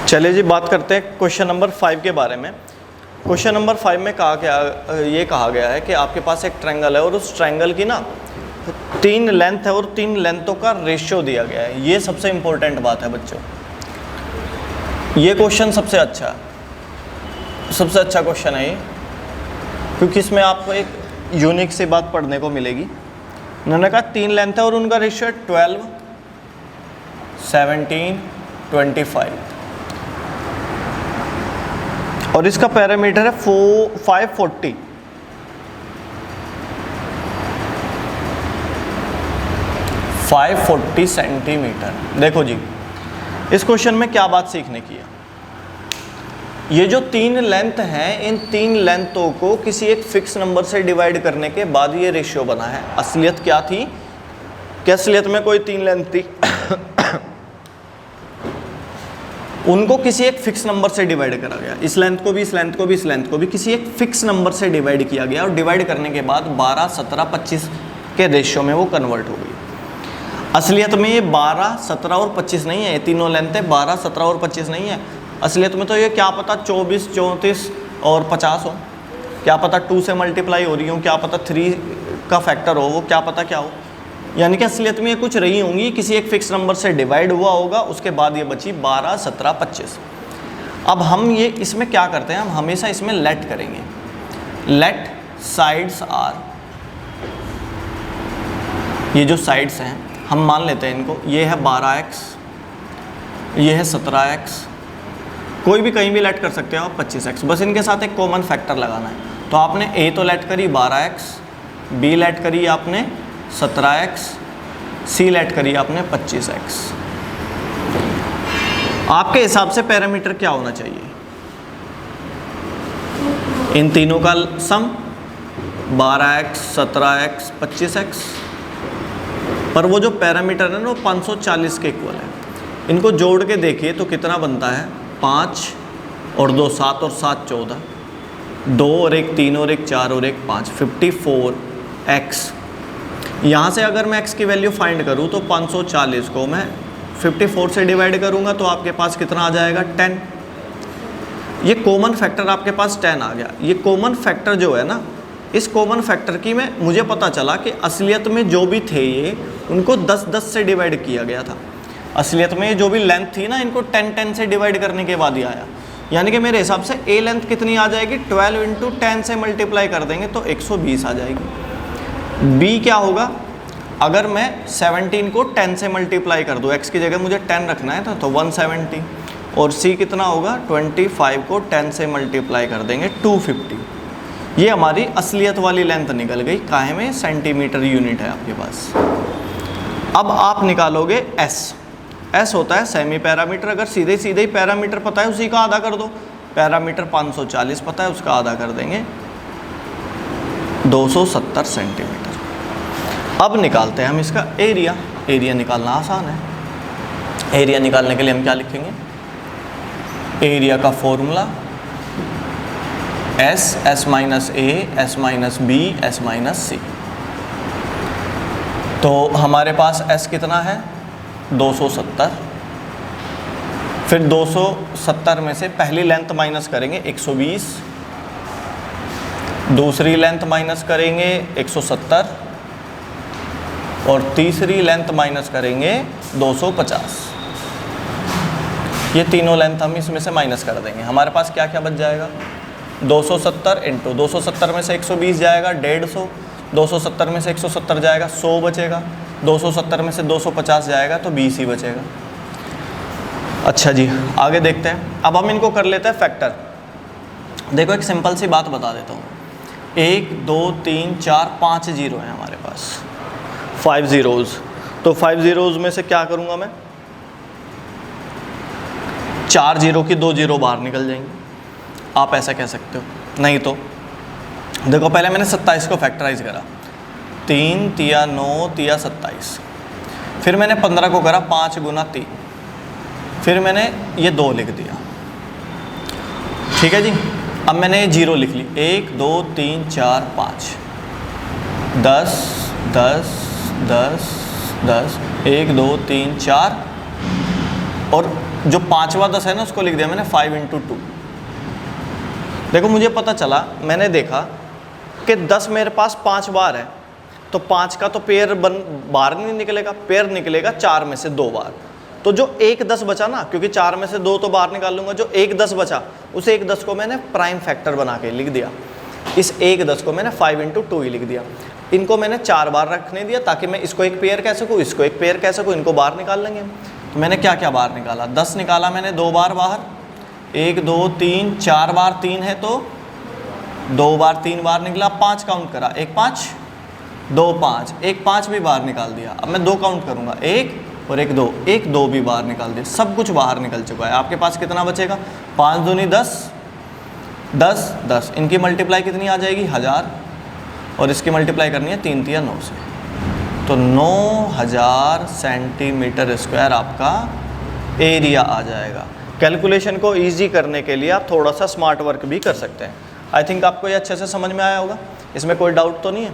चलिए जी, बात करते हैं क्वेश्चन नंबर 5 के बारे में। क्वेश्चन नंबर 5 में ये कहा गया है कि आपके पास एक ट्रायंगल है और उस ट्रायंगल की ना 3 लेंथ है और 3 लेंथों का रेशियो दिया गया है। ये सबसे इंपॉर्टेंट बात है बच्चों, ये क्वेश्चन सबसे अच्छा क्वेश्चन है ये, क्योंकि इसमें आपको एक यूनिक सी बात पढ़ने को मिलेगी। उन्होंने कहा 3 लेंथ है और उनका रेशियो है 12, 17, 25 और इसका पैरामीटर है 540 सेंटीमीटर। देखो जी, इस क्वेश्चन में क्या बात सीखने की है। ये जो 3 लेंथ हैं, इन 3 लेंथों को किसी एक फिक्स नंबर से डिवाइड करने के बाद ये रेशियो बना है। असलियत क्या थी कि असलियत में कोई 3 लेंथ थी उनको किसी एक फिक्स नंबर से डिवाइड करा गया। इस लेंथ को भी, इस लेंथ को भी, इस लेंथ को भी किसी एक फिक्स नंबर से डिवाइड किया गया और डिवाइड करने के बाद 12, 17, 25 के रेशियो में वो कन्वर्ट हो गई। असलियत में ये 12, 17 और 25 नहीं है, ये तीनों लेंथ है 12, 17 और 25 नहीं है। असलियत में तो ये क्या पता 24, 34 और 50 हो, क्या पता 2 से मल्टीप्लाई हो रही हो, क्या पता 3 का फैक्टर हो, वो क्या पता क्या हो। यानी कि असलियत में ये कुछ रही होंगी, किसी एक फिक्स नंबर से डिवाइड हुआ होगा, उसके बाद ये बची 12, 17, 25। अब हम ये इसमें क्या करते हैं, हम हमेशा इसमें लेट करेंगे। लेट साइड्स आर, ये जो साइड्स हैं हम मान लेते हैं इनको, ये है 12x, ये है 17x, कोई भी कहीं भी लेट कर सकते हो आप 25x, बस इनके साथ एक कॉमन फैक्टर लगाना है। तो आपने a तो लेट करी 12x, b लेट करी आपने 17x, c लेट करी आपने 25x। आपके हिसाब से पैरामीटर क्या होना चाहिए? इन तीनों का सम 12x, 17x, 25x, पर वो जो पैरामीटर है ना वो 540 के इक्वल है। इनको जोड़ के देखिए तो कितना बनता है, 5 और 2 7 और 7 14, 2 और 1 3 और 1 4 और 1 5, 54x। यहाँ से अगर मैं x की वैल्यू फाइंड करूँ तो 540 को मैं 54 से डिवाइड करूँगा तो आपके पास कितना आ जाएगा, 10। ये कॉमन फैक्टर आपके पास 10 आ गया। ये कॉमन फैक्टर जो है ना, इस कॉमन फैक्टर की मुझे पता चला कि असलियत में जो भी थे ये, उनको 10-10 से डिवाइड किया गया था। असलियत में ये जो भी लेंथ थी ना, इनको 10-10 से डिवाइड करने के बाद ही आया। यानी कि मेरे हिसाब से ए लेंथ कितनी आ जाएगी, 12 इंटू 10 से मल्टीप्लाई कर देंगे तो 120 आ जाएगी। बी क्या होगा, अगर मैं 17 को 10 से मल्टीप्लाई कर दूँ, एक्स की जगह मुझे 10 रखना है तो 170। और सी कितना होगा, 25 को 10 से मल्टीप्लाई कर देंगे 250। ये हमारी असलियत वाली लेंथ निकल गई। काहे में, सेंटीमीटर यूनिट है आपके पास। अब आप निकालोगे एस। एस होता है सेमी पैरामीटर। अगर सीधे सीधे ही पैरामीटर पता है उसी का आधा कर दो। पैरामीटर 540 पता है, उसका आधा कर देंगे 270 सेंटीमीटर। अब निकालते हैं हम इसका एरिया। एरिया निकालना आसान है। एरिया निकालने के लिए हम क्या लिखेंगे, एरिया का formula S, S minus A, S minus B, S minus C. तो हमारे पास एस कितना है, 270। फिर 270 में से पहली लेंथ माइनस करेंगे 120, दूसरी लेंथ माइनस करेंगे 170 और तीसरी लेंथ माइनस करेंगे 250। ये तीनों लेंथ हम इसमें से माइनस कर देंगे। हमारे पास क्या क्या बच जाएगा, 270 इंटू 270 में से 120 जाएगा 150, 270 में से 170 जाएगा 100 बचेगा, 270 में से 250 जाएगा तो 20 ही बचेगा। अच्छा जी, आगे देखते हैं। अब हम इनको कर लेते हैं फैक्टर। देखो एक सिंपल सी बात बता देता हूँ, 1 2 3 4 5 जीरो हैं हमारे पास, 5 zeros। तो 5 zeros में से क्या करूँगा मैं, 4 जीरो की 2 जीरो बाहर निकल जाएंगे। आप ऐसा कह सकते हो। नहीं तो देखो, पहले मैंने 27 को फैक्टराइज करा, 3 तिया 9 तिया 27। फिर मैंने 15 को करा 5 गुना 3। फिर मैंने ये 2 लिख दिया, ठीक है जी। अब मैंने ये जीरो लिख ली, 1 2 3 4 5, 10 10 10 10, 1 2 3 4 और जो पांचवा 10 है ना उसको लिख दिया मैंने 5 × 2। देखो मुझे पता चला, मैंने देखा कि 10 मेरे पास 5 बार है, तो 5 का तो पेयर बाहर नहीं निकलेगा, पेयर निकलेगा 4 में से 2 बार। तो जो 1 10 बचा ना, क्योंकि 4 में से 2 तो बाहर निकाल लूंगा, जो 1 10 बचा उस 1 10 को मैंने प्राइम फैक्टर बना के लिख दिया। इस 1 10 को मैंने 5 × 2 ही लिख दिया। इनको मैंने 4 बार रखने दिया ताकि मैं इसको एक पेयर कह सकूँ, इसको एक पेयर कह सकूँ, इनको बाहर निकाल लेंगे। तो मैंने क्या क्या बाहर निकाला, 10 निकाला मैंने 2 बार बाहर, 1 2 3 4 बार 3 है तो 2 बार 3 बार निकला, 5 काउंट करा, 1 5 2 5, 1 5 भी बाहर निकाल दिया। अब मैं 2 काउंट करूँगा, 1 और 1 2, 1 2 भी बाहर निकाल दिया, सब कुछ बाहर निकल चुका है। आपके पास कितना बचेगा, 5 दूनी 10 10 10, इनकी मल्टीप्लाई कितनी आ जाएगी 1000, और इसकी मल्टीप्लाई करनी है 3 3 9 से, तो 9000 सेंटीमीटर स्क्वायर आपका एरिया आ जाएगा। कैलकुलेशन को ईजी करने के लिए आप थोड़ा सा स्मार्ट वर्क भी कर सकते हैं। आई थिंक आपको ये अच्छे से समझ में आया होगा, इसमें कोई डाउट तो नहीं है।